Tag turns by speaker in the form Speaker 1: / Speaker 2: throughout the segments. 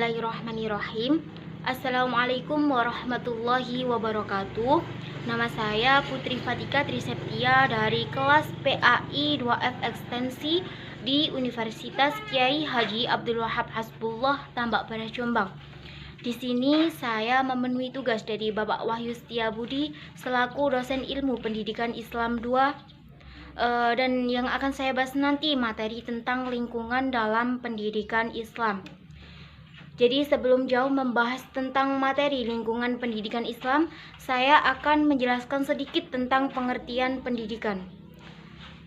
Speaker 1: Bismillahirrahmanirrahim. Assalamualaikum warahmatullahi wabarakatuh. Nama saya Putri Fatika Triseptia dari kelas PAI 2F Ekstensi di Universitas Kiai Haji Abdul Wahab Hasbullah Tambak Barat Jombang. Di sini saya memenuhi tugas dari Bapak Wahyu Setiabudi selaku dosen ilmu pendidikan Islam 2, dan yang akan saya bahas nanti materi tentang lingkungan dalam pendidikan Islam. Jadi sebelum jauh membahas tentang materi lingkungan pendidikan Islam, saya akan menjelaskan sedikit tentang pengertian pendidikan.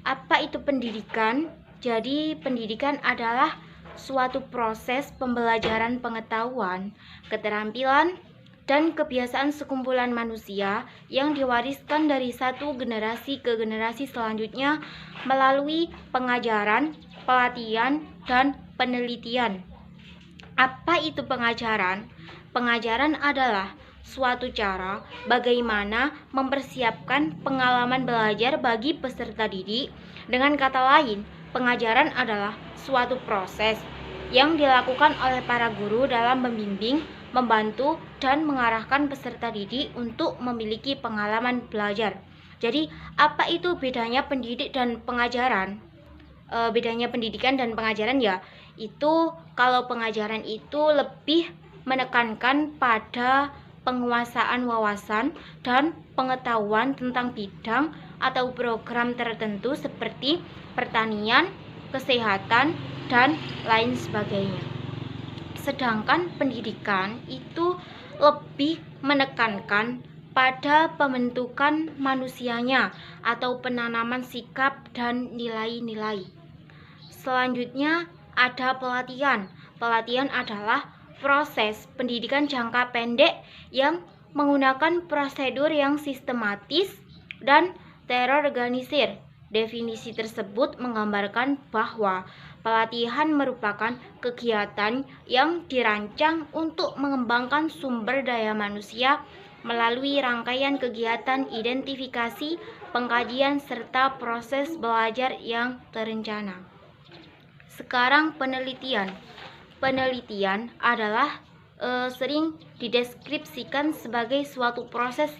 Speaker 1: Apa itu pendidikan? Jadi pendidikan adalah suatu proses pembelajaran pengetahuan, keterampilan, dan kebiasaan sekumpulan manusia yang diwariskan dari satu generasi ke generasi selanjutnya melalui pengajaran, pelatihan, dan penelitian. Apa itu pengajaran? Pengajaran adalah suatu cara bagaimana mempersiapkan pengalaman belajar bagi peserta didik. Dengan kata lain, pengajaran adalah suatu proses yang dilakukan oleh para guru dalam membimbing, membantu, dan mengarahkan peserta didik untuk memiliki pengalaman belajar. Jadi, apa itu bedanya pendidik dan pengajaran? Bedanya pendidikan dan pengajaran ya, itu kalau pengajaran itu lebih menekankan pada penguasaan wawasan dan pengetahuan tentang bidang atau program tertentu seperti pertanian, kesehatan, dan lain sebagainya. Sedangkan pendidikan itu lebih menekankan pada pembentukan manusianya atau penanaman sikap dan nilai-nilai. Selanjutnya ada pelatihan. Pelatihan adalah proses pendidikan jangka pendek yang menggunakan prosedur yang sistematis dan terorganisir. Definisi tersebut menggambarkan bahwa pelatihan merupakan kegiatan yang dirancang untuk mengembangkan sumber daya manusia melalui rangkaian kegiatan identifikasi, pengkajian, serta proses belajar yang terencana. Sekarang penelitian. Penelitian adalah sering dideskripsikan sebagai suatu proses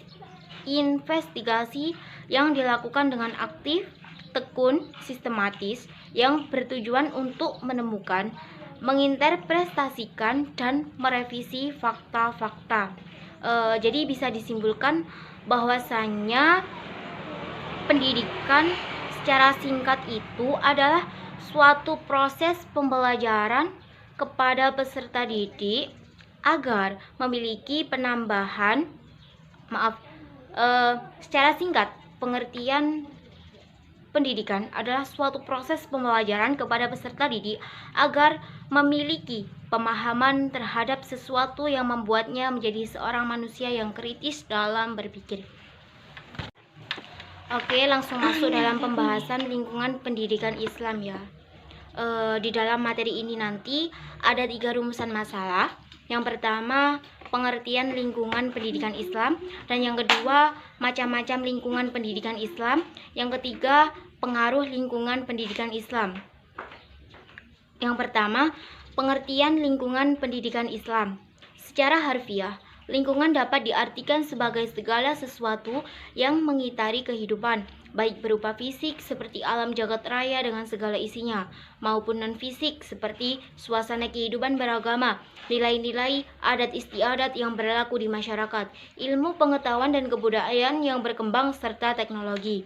Speaker 1: investigasi yang dilakukan dengan aktif, tekun, sistematis, yang bertujuan untuk menemukan, menginterpretasikan, dan merevisi fakta-fakta. Jadi bisa disimpulkan bahwasannya pendidikan secara singkat itu adalah suatu proses pembelajaran kepada peserta didik agar memiliki penambahan secara singkat, pengertian pendidikan adalah suatu proses pembelajaran kepada peserta didik agar memiliki pemahaman terhadap sesuatu yang membuatnya menjadi seorang manusia yang kritis dalam berpikir. Oke, langsung masuk dalam pembahasan lingkungan pendidikan Islam ya. Di dalam materi ini nanti ada 3 rumusan masalah. Yang pertama, pengertian lingkungan pendidikan Islam, dan yang kedua, macam-macam lingkungan pendidikan Islam, yang ketiga, pengaruh lingkungan pendidikan Islam. Yang pertama, pengertian lingkungan pendidikan Islam. Secara harfiah, lingkungan dapat diartikan sebagai segala sesuatu yang mengitari kehidupan, baik berupa fisik seperti alam jagat raya dengan segala isinya, maupun non-fisik seperti suasana kehidupan beragama, nilai-nilai adat istiadat yang berlaku di masyarakat, ilmu pengetahuan dan kebudayaan yang berkembang, serta teknologi.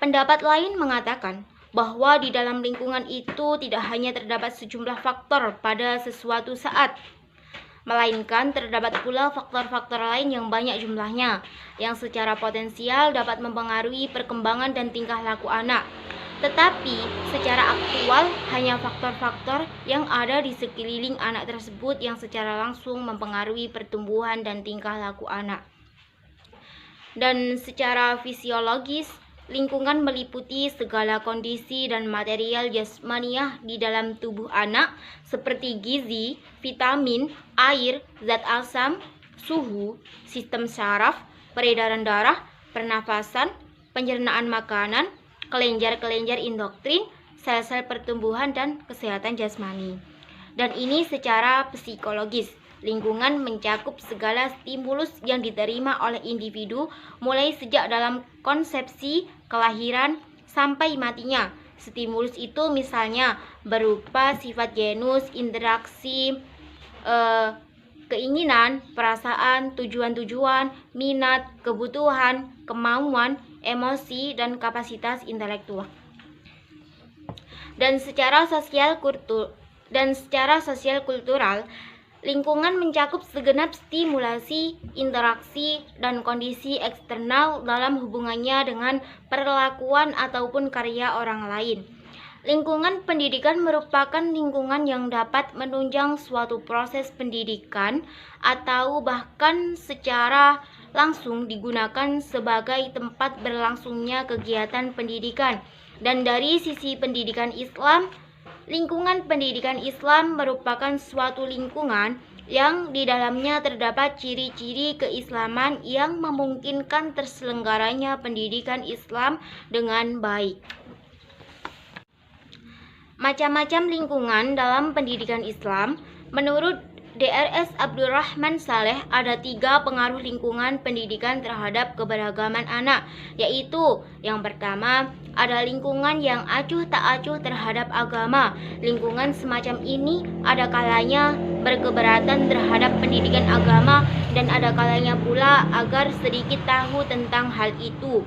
Speaker 1: Pendapat lain mengatakan bahwa di dalam lingkungan itu tidak hanya terdapat sejumlah faktor pada sesuatu saat, melainkan terdapat pula faktor-faktor lain yang banyak jumlahnya, yang secara potensial dapat mempengaruhi perkembangan dan tingkah laku anak. Tetapi secara aktual hanya faktor-faktor yang ada di sekeliling anak tersebut yang secara langsung mempengaruhi pertumbuhan dan tingkah laku anak. Dan secara fisiologis, lingkungan meliputi segala kondisi dan material jasmaniah di dalam tubuh anak seperti gizi, vitamin, air, zat asam, suhu, sistem saraf, peredaran darah, pernafasan, pencernaan makanan, kelenjar-kelenjar endokrin, sel-sel pertumbuhan, dan kesehatan jasmani. dan ini secara psikologis. Lingkungan mencakup segala stimulus yang diterima oleh individu mulai sejak dalam konsepsi, kelahiran, sampai matinya. Stimulus itu misalnya berupa sifat genus, interaksi, keinginan, perasaan, tujuan-tujuan, minat, kebutuhan, kemauan, emosi, dan kapasitas intelektual. Dan secara sosial kultural, lingkungan mencakup segenap stimulasi, interaksi, dan kondisi eksternal dalam hubungannya dengan perlakuan ataupun karya orang lain. Lingkungan pendidikan merupakan lingkungan yang dapat menunjang suatu proses pendidikan atau bahkan secara langsung digunakan sebagai tempat berlangsungnya kegiatan pendidikan. Dan dari sisi pendidikan Islam, lingkungan pendidikan Islam merupakan suatu lingkungan yang di dalamnya terdapat ciri-ciri keislaman yang memungkinkan terselenggaranya pendidikan Islam dengan baik. Macam-macam lingkungan dalam pendidikan Islam. Menurut Drs. Abdurrahman Saleh, ada 3 pengaruh lingkungan pendidikan terhadap keberagaman anak, yaitu yang pertama, ada lingkungan yang acuh tak acuh terhadap agama. Lingkungan semacam ini ada kalanya berkeberatan terhadap pendidikan agama dan ada kalanya pula agar sedikit tahu tentang hal itu.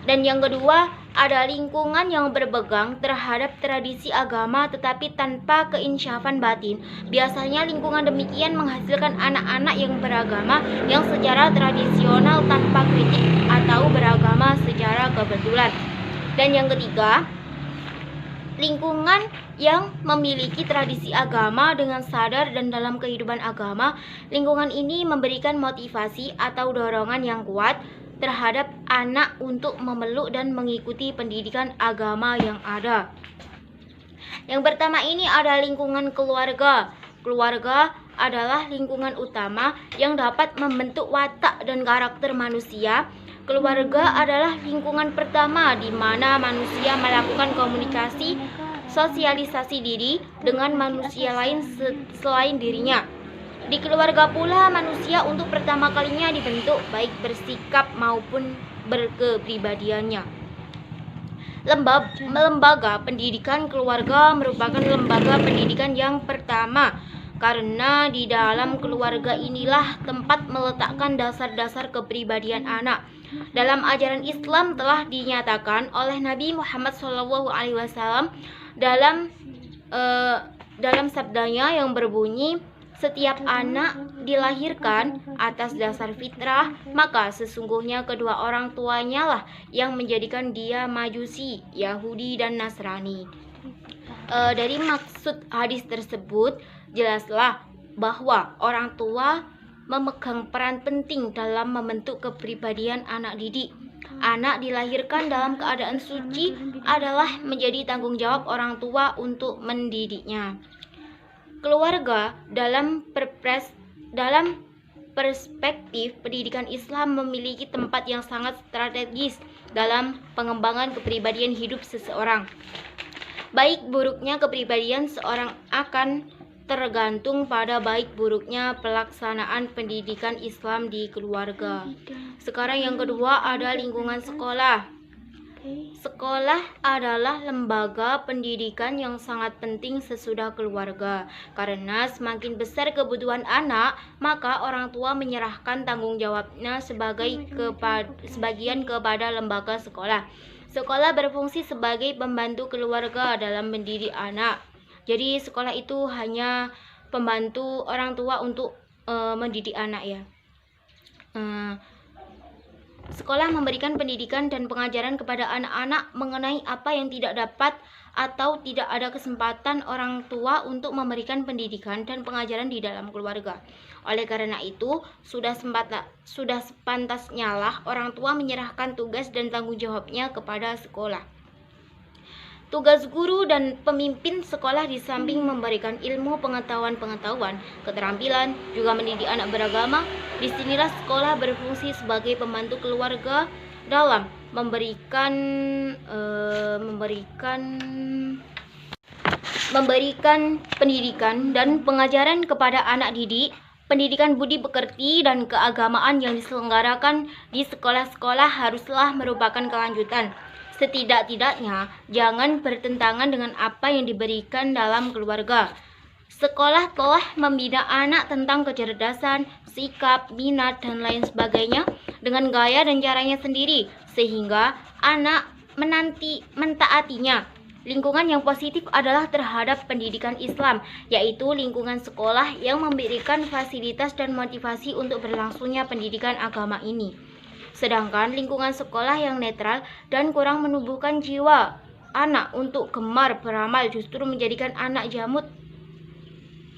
Speaker 1: Dan yang kedua, ada lingkungan yang berpegang terhadap tradisi agama tetapi tanpa keinsyafan batin. Biasanya lingkungan demikian menghasilkan anak-anak yang beragama yang secara tradisional tanpa kritik atau beragama secara kebetulan. Dan yang ketiga, lingkungan yang memiliki tradisi agama dengan sadar dan dalam kehidupan agama. Lingkungan ini memberikan motivasi atau dorongan yang kuat terhadap anak untuk memeluk dan mengikuti pendidikan agama yang ada. Yang pertama ini ada lingkungan keluarga. Keluarga adalah lingkungan utama yang dapat membentuk watak dan karakter manusia. Keluarga adalah lingkungan pertama di mana manusia melakukan komunikasi, sosialisasi diri dengan manusia lain selain dirinya. Di keluarga pula manusia untuk pertama kalinya dibentuk baik bersikap maupun berkepribadiannya. Lembaga pendidikan keluarga merupakan lembaga pendidikan yang pertama karena di dalam keluarga inilah tempat meletakkan dasar-dasar kepribadian anak. Dalam ajaran Islam telah dinyatakan oleh Nabi Muhammad SAW dalam sabdanya yang berbunyi, setiap anak dilahirkan atas dasar fitrah, maka sesungguhnya kedua orang tuanya lah yang menjadikan dia Majusi, Yahudi, dan Nasrani. Dari maksud hadis tersebut, jelaslah bahwa orang tua memegang peran penting dalam membentuk kepribadian anak didik. Anak dilahirkan dalam keadaan suci adalah menjadi tanggung jawab orang tua untuk mendidiknya. Keluarga dalam perspektif pendidikan Islam memiliki tempat yang sangat strategis dalam pengembangan kepribadian hidup seseorang. Baik buruknya kepribadian seorang akan tergantung pada baik buruknya pelaksanaan pendidikan Islam di keluarga. Sekarang yang kedua ada lingkungan sekolah. Sekolah adalah lembaga pendidikan yang sangat penting sesudah keluarga. Karena semakin besar kebutuhan anak, maka orang tua menyerahkan tanggung jawabnya sebagian kepada lembaga sekolah. Sekolah berfungsi sebagai pembantu keluarga dalam mendidik anak. Jadi sekolah itu hanya pembantu orang tua untuk mendidik anak ya. Sekolah memberikan pendidikan dan pengajaran kepada anak-anak mengenai apa yang tidak dapat atau tidak ada kesempatan orang tua untuk memberikan pendidikan dan pengajaran di dalam keluarga. Oleh karena itu, sudah sepantasnya lah orang tua menyerahkan tugas dan tanggung jawabnya kepada sekolah. Tugas guru dan pemimpin sekolah di samping memberikan ilmu pengetahuan, keterampilan, juga mendidik anak beragama. Disinilah sekolah berfungsi sebagai pembantu keluarga dalam memberikan memberikan pendidikan dan pengajaran kepada anak didik, pendidikan budi pekerti dan keagamaan yang diselenggarakan di sekolah-sekolah haruslah merupakan kelanjutan. Setidak-tidaknya, jangan bertentangan dengan apa yang diberikan dalam keluarga. Sekolah telah membina anak tentang kecerdasan, sikap, minat, dan lain sebagainya dengan gaya dan caranya sendiri, sehingga anak mentaatinya. Lingkungan yang positif adalah terhadap pendidikan Islam, yaitu lingkungan sekolah yang memberikan fasilitas dan motivasi untuk berlangsungnya pendidikan agama ini. Sedangkan lingkungan sekolah yang netral dan kurang menumbuhkan jiwa anak untuk gemar beramal justru menjadikan anak jamut,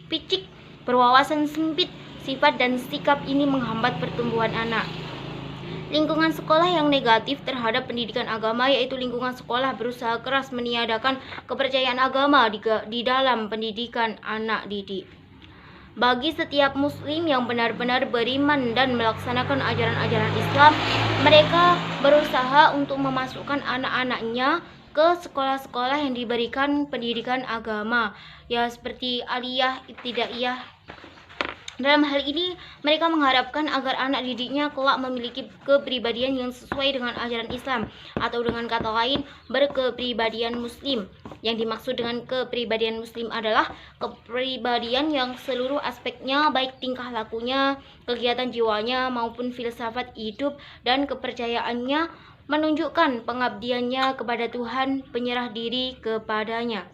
Speaker 1: picik, berwawasan sempit. Sifat dan sikap ini menghambat pertumbuhan anak. Lingkungan sekolah yang negatif terhadap pendidikan agama yaitu lingkungan sekolah berusaha keras meniadakan kepercayaan agama di dalam pendidikan anak didik. Bagi setiap muslim yang benar-benar beriman dan melaksanakan ajaran-ajaran Islam, mereka berusaha untuk memasukkan anak-anaknya ke sekolah-sekolah yang diberikan pendidikan agama, ya seperti aliyah, ibtidaiyah. Dalam hal ini, mereka mengharapkan agar anak didiknya kelak memiliki kepribadian yang sesuai dengan ajaran Islam, atau dengan kata lain, berkepribadian muslim. Yang dimaksud dengan kepribadian muslim adalah kepribadian yang seluruh aspeknya, baik tingkah lakunya, kegiatan jiwanya, maupun filsafat hidup dan kepercayaannya, menunjukkan pengabdiannya kepada Tuhan, penyerah diri kepadanya.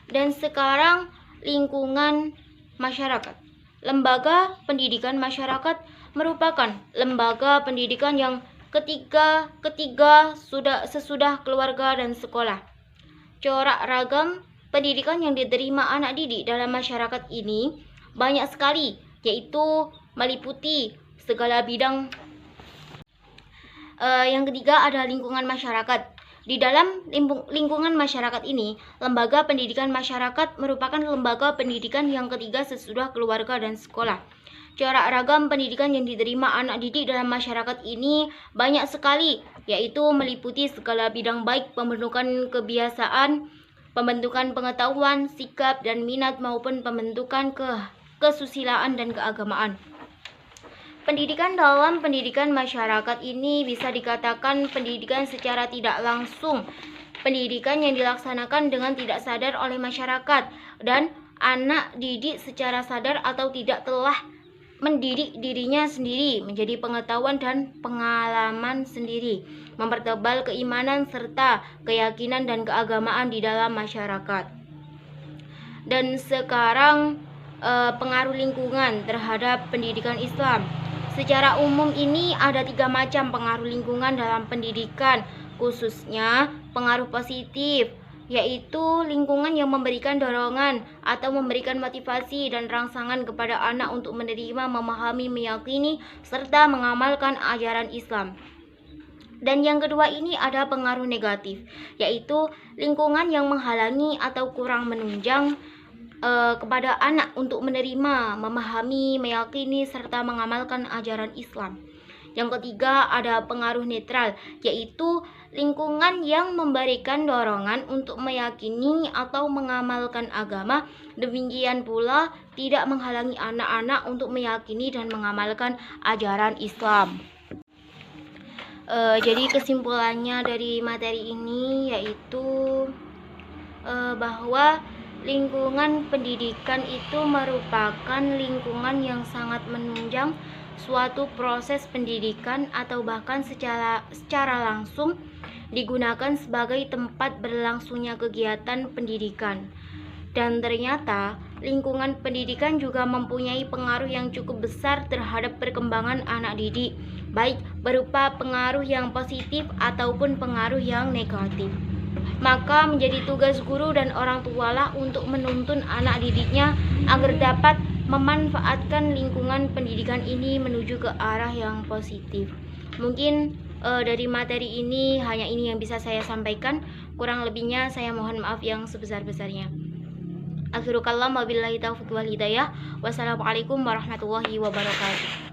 Speaker 1: Dan sekarang, lingkungan masyarakat. Lembaga pendidikan masyarakat merupakan lembaga pendidikan yang ketiga sesudah keluarga dan sekolah. Corak ragam pendidikan yang diterima anak didik dalam masyarakat ini banyak sekali, yaitu meliputi segala bidang. Yang ketiga adalah lingkungan masyarakat. Di dalam lingkungan masyarakat ini, lembaga pendidikan masyarakat merupakan lembaga pendidikan yang ketiga sesudah keluarga dan sekolah. Corak ragam pendidikan yang diterima anak didik dalam masyarakat ini banyak sekali, yaitu meliputi segala bidang baik pembentukan kebiasaan, pembentukan pengetahuan, sikap dan minat maupun pembentukan kesusilaan dan keagamaan. Pendidikan dalam pendidikan masyarakat ini bisa dikatakan pendidikan secara tidak langsung, pendidikan yang dilaksanakan dengan tidak sadar oleh masyarakat, dan anak didik secara sadar atau tidak telah mendidik dirinya sendiri menjadi pengetahuan dan pengalaman sendiri, mempertebal keimanan serta keyakinan dan keagamaan di dalam masyarakat. Dan sekarang pengaruh lingkungan terhadap pendidikan Islam. Secara umum ini ada 3 macam pengaruh lingkungan dalam pendidikan, khususnya pengaruh positif, yaitu lingkungan yang memberikan dorongan atau memberikan motivasi dan rangsangan kepada anak untuk menerima, memahami, meyakini, serta mengamalkan ajaran Islam. Dan yang kedua ini ada pengaruh negatif, yaitu lingkungan yang menghalangi atau kurang menunjang kepada anak untuk menerima, memahami, meyakini, serta mengamalkan ajaran Islam. Yang ketiga ada pengaruh netral, yaitu lingkungan yang memberikan dorongan untuk meyakini atau mengamalkan agama, demikian pula tidak menghalangi anak-anak untuk meyakini dan mengamalkan ajaran Islam. Jadi kesimpulannya dari materi ini yaitu bahwa lingkungan pendidikan itu merupakan lingkungan yang sangat menunjang suatu proses pendidikan atau bahkan secara langsung digunakan sebagai tempat berlangsungnya kegiatan pendidikan. Dan ternyata lingkungan pendidikan juga mempunyai pengaruh yang cukup besar terhadap perkembangan anak didik, baik berupa pengaruh yang positif ataupun pengaruh yang negatif. Maka menjadi tugas guru dan orang tualah untuk menuntun anak didiknya agar dapat memanfaatkan lingkungan pendidikan ini menuju ke arah yang positif. Mungkin dari materi ini hanya ini yang bisa saya sampaikan. Kurang lebihnya saya mohon maaf yang sebesar-besarnya. Akhiru kalam wabillahi taufiq wal hidayah. Wassalamualaikum warahmatullahi wabarakatuh.